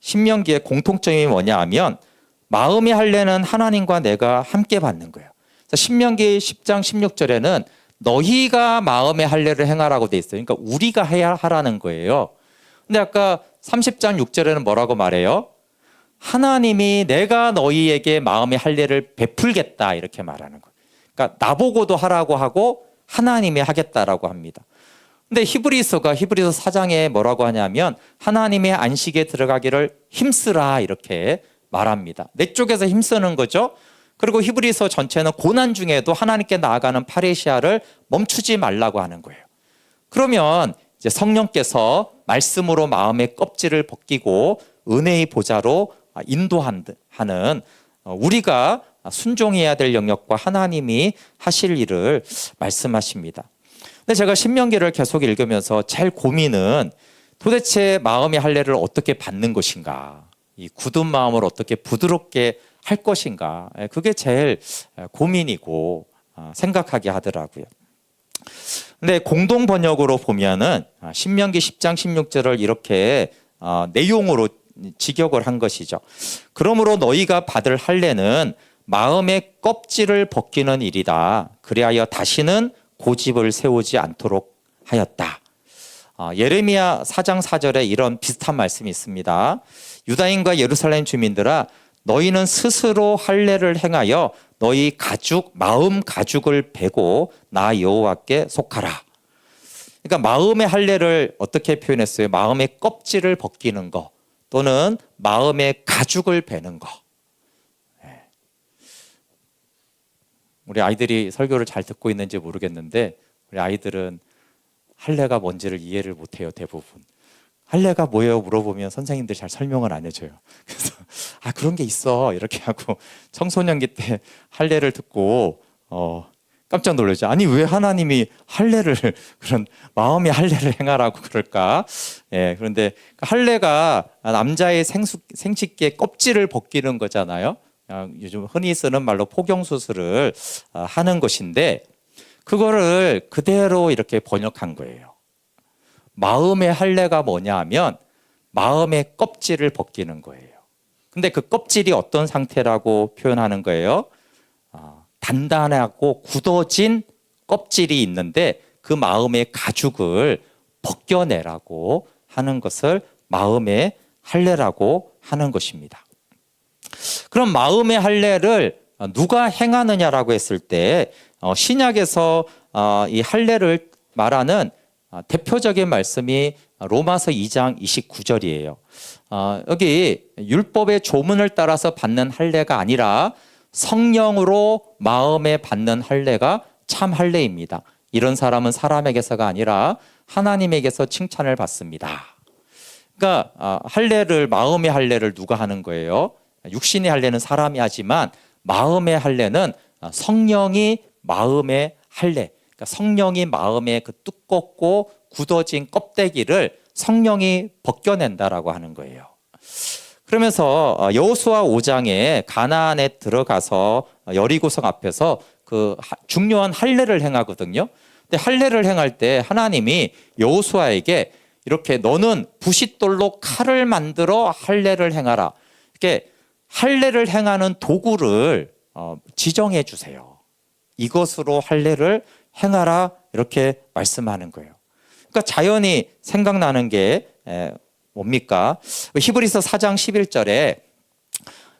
신명기의 공통점이 뭐냐 하면 마음의 할례는 하나님과 내가 함께 받는 거예요. 그래서 신명기 10장 16절에는 너희가 마음의 할례를 행하라고 돼 있어요. 그러니까 우리가 해야 하라는 거예요. 근데 아까 30장 6절에는 뭐라고 말해요? 하나님이 내가 너희에게 마음의 할례를 베풀겠다 이렇게 말하는 거예요. 그러니까 나보고도 하라고 하고 하나님이 하겠다라고 합니다. 근데 히브리서 4장에 뭐라고 하냐면 하나님의 안식에 들어가기를 힘쓰라 이렇게 말합니다. 내 쪽에서 힘쓰는 거죠. 그리고 히브리서 전체는 고난 중에도 하나님께 나아가는 파레시아를 멈추지 말라고 하는 거예요. 그러면 이제 성령께서 말씀으로 마음의 껍질을 벗기고 은혜의 보좌로 인도하는 우리가 순종해야 될 영역과 하나님이 하실 일을 말씀하십니다. 근데 제가 신명기를 계속 읽으면서 제일 고민은 도대체 마음의 할례를 어떻게 받는 것인가. 이 굳은 마음을 어떻게 부드럽게 할 것인가. 그게 제일 고민이고 생각하게 하더라고요. 근데 공동 번역으로 보면은 신명기 10장 16절을 이렇게 내용으로 직역을 한 것이죠. 그러므로 너희가 받을 할례는 마음의 껍질을 벗기는 일이다. 그리하여 다시는 고집을 세우지 않도록 하였다. 예레미야 4장 4절에 이런 비슷한 말씀이 있습니다. 유다인과 예루살렘 주민들아, 너희는 스스로 할례를 행하여 너희 가죽 마음 가죽을 베고 나 여호와께 속하라. 그러니까 마음의 할례를 어떻게 표현했어요? 마음의 껍질을 벗기는 거 또는 마음의 가죽을 베는 거. 우리 아이들이 설교를 잘 듣고 있는지 모르겠는데 우리 아이들은 할례가 뭔지를 이해를 못해요. 대부분. 할례가 뭐예요? 물어보면 선생님들이 잘 설명을 안 해줘요. 그래서 그런 게 있어 이렇게 하고 청소년기 때 할례를 듣고 깜짝 놀라죠. 아니 왜 하나님이 할례를 그런 마음의 할례를 행하라고 그럴까? 그런데 할례가 남자의 생식기의 껍질을 벗기는 거잖아요. 요즘 흔히 쓰는 말로 포경수술을 하는 것인데 그거를 그대로 이렇게 번역한 거예요. 마음의 할례가 뭐냐 하면 마음의 껍질을 벗기는 거예요. 근데 그 껍질이 어떤 상태라고 표현하는 거예요? 단단하고 굳어진 껍질이 있는데 그 마음의 가죽을 벗겨내라고 하는 것을 마음의 할례라고 하는 것입니다. 그럼 마음의 할례를 누가 행하느냐라고 했을 때 신약에서 이 할례를 말하는 대표적인 말씀이 로마서 2장 29절이에요. 여기 율법의 조문을 따라서 받는 할례가 아니라 성령으로 마음에 받는 할례가 참 할례입니다. 이런 사람은 사람에게서가 아니라 하나님에게서 칭찬을 받습니다. 그러니까 할례를 마음의 할례를 누가 하는 거예요? 육신의 할례는 사람이 하지만 마음의 할례는 성령이 마음의 할례. 그러니까 성령이 마음의 그 두껍고 굳어진 껍데기를 성령이 벗겨낸다라고 하는 거예요. 그러면서 여호수아 5장에 가나안에 들어가서 여리고성 앞에서 그 중요한 할례를 행하거든요. 근데 할례를 행할 때 하나님이 여호수아에게 이렇게 너는 부싯돌로 칼을 만들어 할례를 행하라. 이렇게 할례를 행하는 도구를 지정해 주세요. 이것으로 할례를 행하라 이렇게 말씀하는 거예요. 그러니까 자연히 생각나는 게 뭡니까? 히브리서 4장 11절에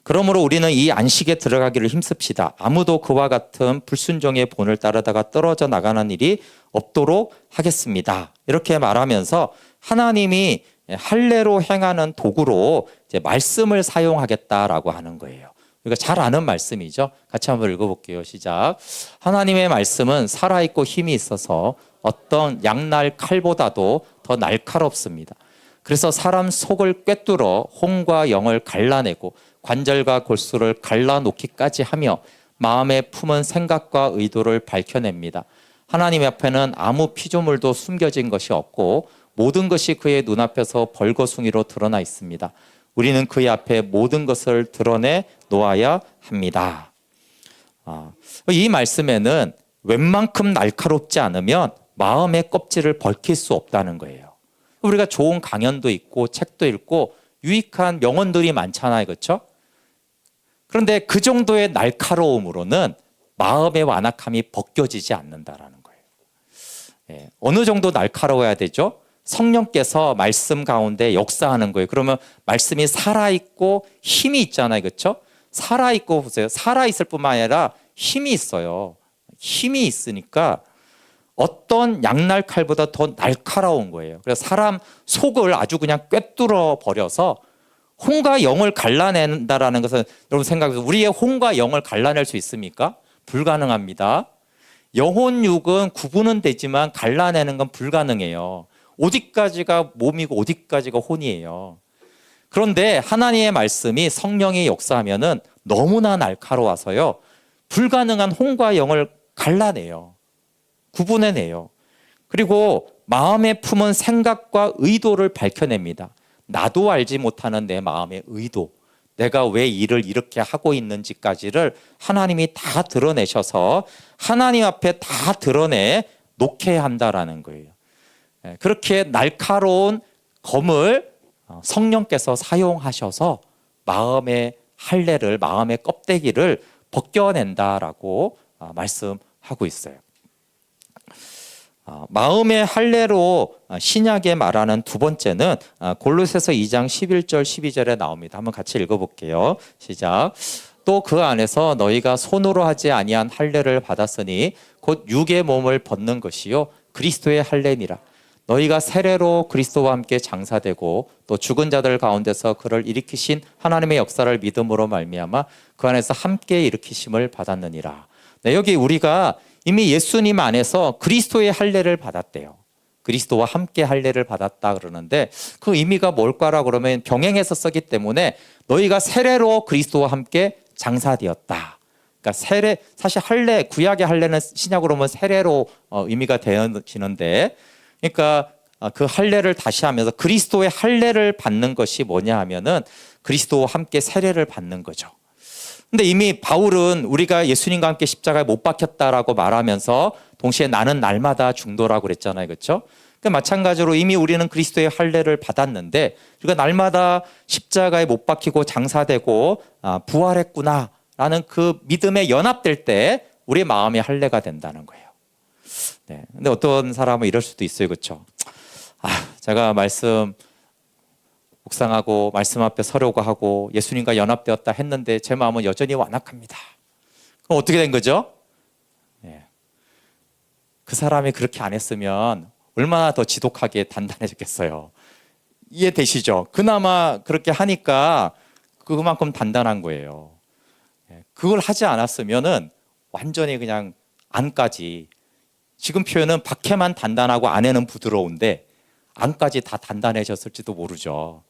그러므로 우리는 이 안식에 들어가기를 힘씁시다. 아무도 그와 같은 불순종의 본을 따르다가 떨어져 나가는 일이 없도록 하겠습니다. 이렇게 말하면서 하나님이 할례로 행하는 도구로 이제 말씀을 사용하겠다라고 하는 거예요. 우리가 잘 아는 말씀이죠. 같이 한번 읽어볼게요. 시작. 하나님의 말씀은 살아있고 힘이 있어서 어떤 양날 칼보다도 더 날카롭습니다. 그래서 사람 속을 꿰뚫어 혼과 영을 갈라내고 관절과 골수를 갈라놓기까지 하며 마음에 품은 생각과 의도를 밝혀냅니다. 하나님 앞에는 아무 피조물도 숨겨진 것이 없고 모든 것이 그의 눈앞에서 벌거숭이로 드러나 있습니다. 우리는 그의 앞에 모든 것을 드러내 놓아야 합니다. 이 말씀에는 웬만큼 날카롭지 않으면 마음의 껍질을 벗길 수 없다는 거예요. 우리가 좋은 강연도 있고 책도 읽고 유익한 명언들이 많잖아요. 그렇죠? 그런데 그 정도의 날카로움으로는 마음의 완악함이 벗겨지지 않는다라는 거예요. 어느 정도 날카로워야 되죠? 성령께서 말씀 가운데 역사하는 거예요. 그러면 말씀이 살아있고 힘이 있잖아요. 그렇죠? 살아있고 보세요. 살아있을 뿐만 아니라 힘이 있어요. 힘이 있으니까 어떤 양날 칼보다 더 날카로운 거예요. 그래서 사람 속을 아주 그냥 꿰뚫어 버려서 혼과 영을 갈라낸다라는 것은 여러분 생각해보세요. 우리의 혼과 영을 갈라낼 수 있습니까? 불가능합니다. 영혼 육은 구분은 되지만 갈라내는 건 불가능해요. 어디까지가 몸이고 어디까지가 혼이에요. 그런데 하나님의 말씀이 성령이 역사하면은 너무나 날카로워서요. 불가능한 혼과 영을 갈라내요. 구분해내요. 그리고 마음에 품은 생각과 의도를 밝혀냅니다. 나도 알지 못하는 내 마음의 의도, 내가 왜 일을 이렇게 하고 있는지까지를 하나님이 다 드러내셔서 하나님 앞에 다 드러내 놓게 한다라는 거예요. 그렇게 날카로운 검을 성령께서 사용하셔서 마음의 할례를, 마음의 껍데기를 벗겨낸다라고 말씀하고 있어요. 마음의 할례로 신약에 말하는 두 번째는 골로새서 2장 11절 12절에 나옵니다. 한번 같이 읽어볼게요. 시작. 또 그 안에서 너희가 손으로 하지 아니한 할례를 받았으니 곧 육의 몸을 벗는 것이요 그리스도의 할례니라. 너희가 세례로 그리스도와 함께 장사되고 또 죽은 자들 가운데서 그를 일으키신 하나님의 역사를 믿음으로 말미암아 그 안에서 함께 일으키심을 받았느니라. 네, 여기 우리가 이미 예수님 안에서 그리스도의 할례를 받았대요. 그리스도와 함께 할례를 받았다 그러는데 그 의미가 뭘까라 그러면 병행해서 쓰기 때문에 너희가 세례로 그리스도와 함께 장사되었다. 그러니까 세례, 사실 할례, 구약의 할례는 신약으로 보면 세례로 의미가 되어지는데, 그러니까 그 할례를 다시 하면서 그리스도의 할례를 받는 것이 뭐냐 하면은 그리스도와 함께 세례를 받는 거죠. 근데 이미 바울은 우리가 예수님과 함께 십자가에 못 박혔다라고 말하면서 동시에 나는 날마다 중도라고 그랬잖아요. 그렇죠? 그러니까 마찬가지로 이미 우리는 그리스도의 할례를 받았는데 우리가 날마다 십자가에 못 박히고 장사되고 부활했구나라는 그 믿음에 연합될 때 우리의 마음의 할례가 된다는 거예요. 네. 근데 어떤 사람은 이럴 수도 있어요. 그렇죠? 제가 말씀 묵상하고 말씀 앞에 서려고 하고 예수님과 연합되었다 했는데 제 마음은 여전히 완악합니다. 그럼 어떻게 된 거죠? 네. 그 사람이 그렇게 안 했으면 얼마나 더 지독하게 단단해졌겠어요. 이해되시죠? 그나마 그렇게 하니까 그만큼 단단한 거예요. 그걸 하지 않았으면은 완전히 그냥 안까지, 지금 표현은 밖에만 단단하고 안에는 부드러운데 안까지 다 단단해졌을지도 모르죠.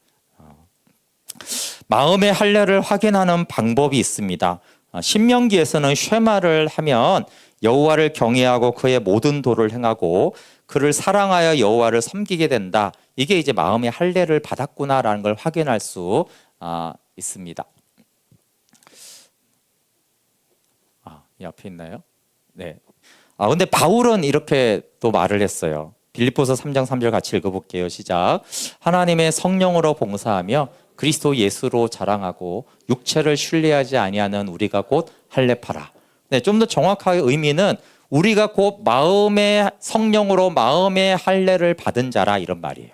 마음의 할례를 확인하는 방법이 있습니다. 신명기에서는 쉐마를 하면 여호와를 경외하고 그의 모든 도를 행하고 그를 사랑하여 여호와를 섬기게 된다. 이게 이제 마음의 할례를 받았구나라는 걸 확인할 수 있습니다. 이 앞에 있나요? 네. 근데 바울은 이렇게 또 말을 했어요. 빌립보서 3장 3절 같이 읽어볼게요. 시작. 하나님의 성령으로 봉사하며 그리스도 예수로 자랑하고 육체를 신뢰하지 아니하는 우리가 곧 할례파라. 네, 좀 더 정확하게 의미는 우리가 곧 마음의 성령으로 마음의 할례를 받은 자라 이런 말이에요.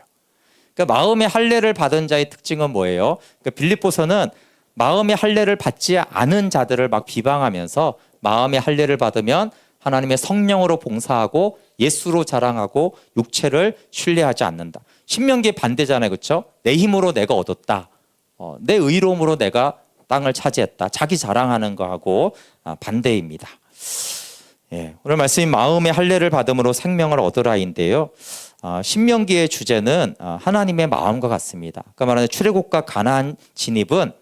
그러니까 마음의 할례를 받은 자의 특징은 뭐예요? 그러니까 빌립보서는 마음의 할례를 받지 않은 자들을 막 비방하면서 마음의 할례를 받으면 하나님의 성령으로 봉사하고 예수로 자랑하고 육체를 신뢰하지 않는다. 신명기의 반대잖아요. 그렇죠? 내 힘으로 내가 얻었다. 내 의로움으로 내가 땅을 차지했다. 자기 자랑하는 거하고 반대입니다. 오늘 말씀이 마음의 할례를 받음으로 생명을 얻으라인데요. 신명기의 주제는 하나님의 마음과 같습니다. 그러니까 말하는 출애굽과 가나안 진입은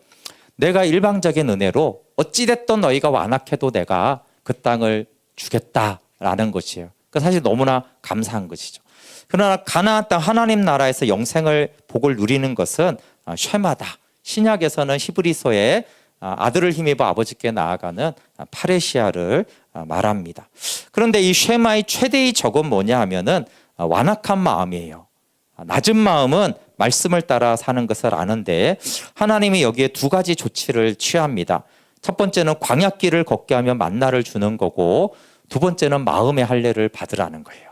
내가 일방적인 은혜로 어찌됐든 너희가 완악해도 내가 그 땅을 주겠다라는 것이에요. 그러니까 사실 너무나 감사한 것이죠. 그러나 가나안 땅 하나님 나라에서 영생을 복을 누리는 것은 쉐마다. 신약에서는 히브리서에 아들을 힘입어 아버지께 나아가는 파레시아를 말합니다. 그런데 이 쉐마의 최대의 적은 뭐냐 하면은 완악한 마음이에요. 낮은 마음은 말씀을 따라 사는 것을 아는데 하나님이 여기에 두 가지 조치를 취합니다. 첫 번째는 광야길을 걷게 하면 만나를 주는 거고 두 번째는 마음의 할례를 받으라는 거예요.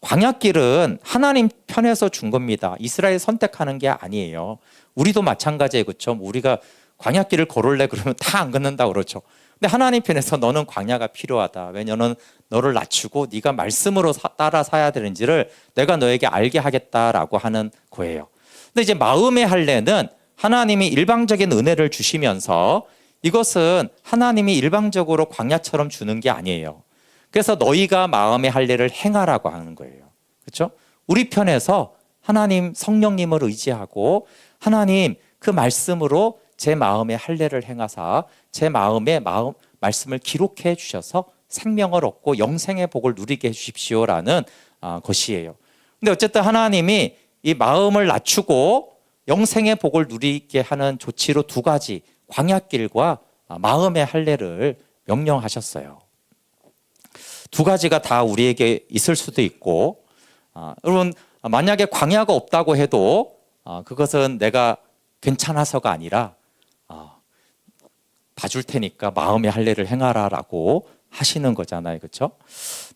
광야길은 하나님 편에서 준 겁니다. 이스라엘 선택하는 게 아니에요. 우리도 마찬가지예요. 그렇죠? 우리가 광야길을 걸을래 그러면 다 안 걷는다 그러죠. 근데 하나님 편에서 너는 광야가 필요하다. 왜냐하면 너를 낮추고 네가 말씀으로 따라 사야 되는지를 내가 너에게 알게 하겠다라고 하는 거예요. 근데 이제 마음의 할례는 하나님이 일방적인 은혜를 주시면서 이것은 하나님이 일방적으로 광야처럼 주는 게 아니에요. 그래서 너희가 마음의 할례를 행하라고 하는 거예요. 그렇죠? 우리 편에서 하나님 성령님을 의지하고 하나님 그 말씀으로 제 마음의 할례를 행하사 제 마음의 말씀을 기록해 주셔서 생명을 얻고 영생의 복을 누리게 해 주십시오라는 것이에요. 근데 어쨌든 하나님이 이 마음을 낮추고 영생의 복을 누리게 하는 조치로 두 가지, 광야길과 마음의 할례를 명령하셨어요. 두 가지가 다 우리에게 있을 수도 있고, 여러분 만약에 광야가 없다고 해도 그것은 내가 괜찮아서가 아니라 봐줄 테니까 마음의 할례를 행하라라고 하시는 거잖아요. 그렇죠?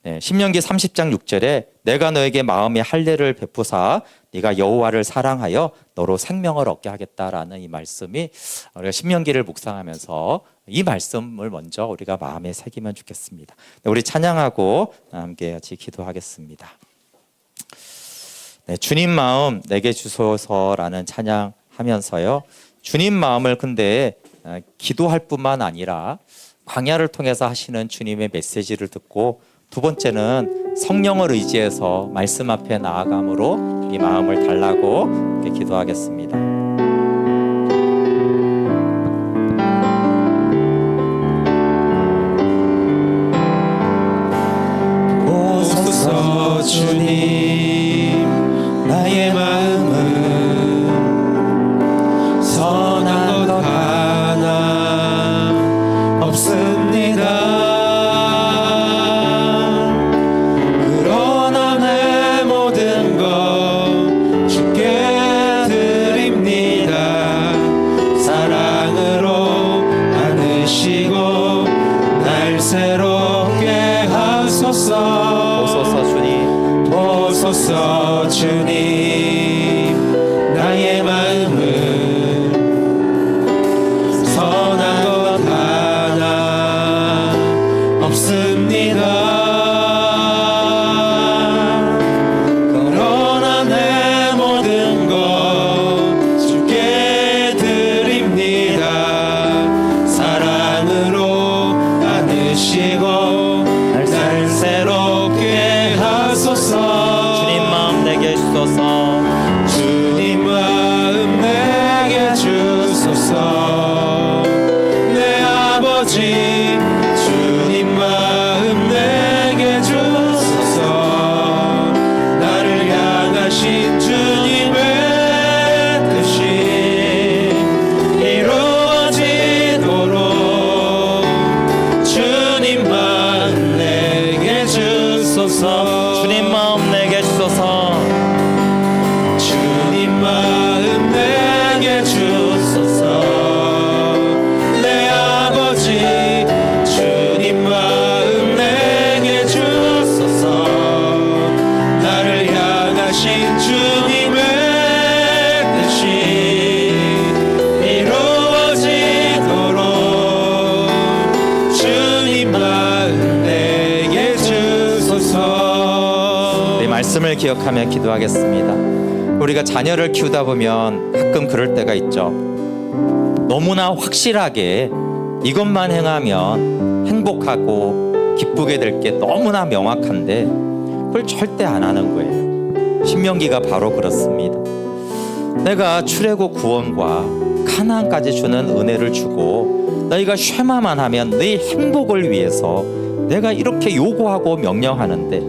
네, 신명기 30장 6절에 내가 너에게 마음의 할례를 베푸사 네가 여호와를 사랑하여 너로 생명을 얻게 하겠다라는 이 말씀이 우리가 신명기를 묵상하면서 이 말씀을 먼저 우리가 마음에 새기면 좋겠습니다. 네, 우리 찬양하고 함께 같이 기도하겠습니다. 네, 주님 마음 내게 주소서라는 찬양하면서요. 주님 마음을 근데 기도할 뿐만 아니라 광야를 통해서 하시는 주님의 메시지를 듣고, 두 번째는 성령을 의지해서 말씀 앞에 나아감으로 이 마음을 달라고 이렇게 기도하겠습니다. 오소서 주님, 나의 마음은 선한 것 하나 없습니다. 그러나 내 모든 것 주께 드립니다. 사랑으로 안으시고 날 새롭게 하소서. 오소서 주님, 오소서 주님, 나의 마음은 선한 것 하나 없습니다. 그러나 내 모든 것 주께 드립니다. 사랑으로 안으시고 날 새롭게 하소서. 주님 마음 내게 주소서. 주님 마음 내게 주소서. 내 아버지 주님 마음 내게 주소서. 나를 향하신 주님의 뜻이 이루어지도록 주님 마음 내게 주소서. 주님 마음 내게 주소서. 주님 마음 내게 주소서. 내 아버지 주님 마음 내게 주소서. 나를 향하신 주님의 뜻이 이루어지도록 주님 마음 내게 주소서. 네, 말씀을 기억하며 기도하겠습니다. 우리가 자녀를 키우다 보면 가끔 그럴 때가 있죠. 너무나 확실하게 이것만 행하면 행복하고 기쁘게 될 게 너무나 명확한데 그걸 절대 안 하는 거예요. 신명기가 바로 그렇습니다. 내가 출애굽 구원과 가나안까지 주는 은혜를 주고 너희가 쉐마만 하면 너희 행복을 위해서 내가 이렇게 요구하고 명령하는데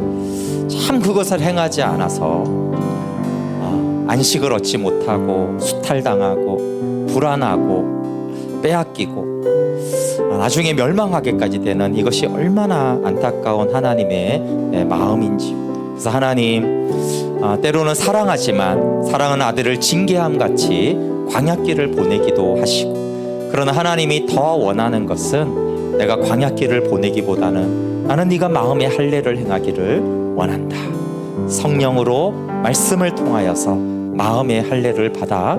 참 그것을 행하지 않아서 안식을 얻지 못하고 수탈당하고 불안하고 빼앗기고 나중에 멸망하게까지 되는 이것이 얼마나 안타까운 하나님의 마음인지. 그래서 하나님 때로는 사랑하지만 사랑은 아들을 징계함 같이 광야길을 보내기도 하시고, 그러나 하나님이 더 원하는 것은 내가 광야길을 보내기보다는 나는 네가 마음의 할례를 행하기를 원한다. 성령으로 말씀을 통하여서 마음의 할례를 받아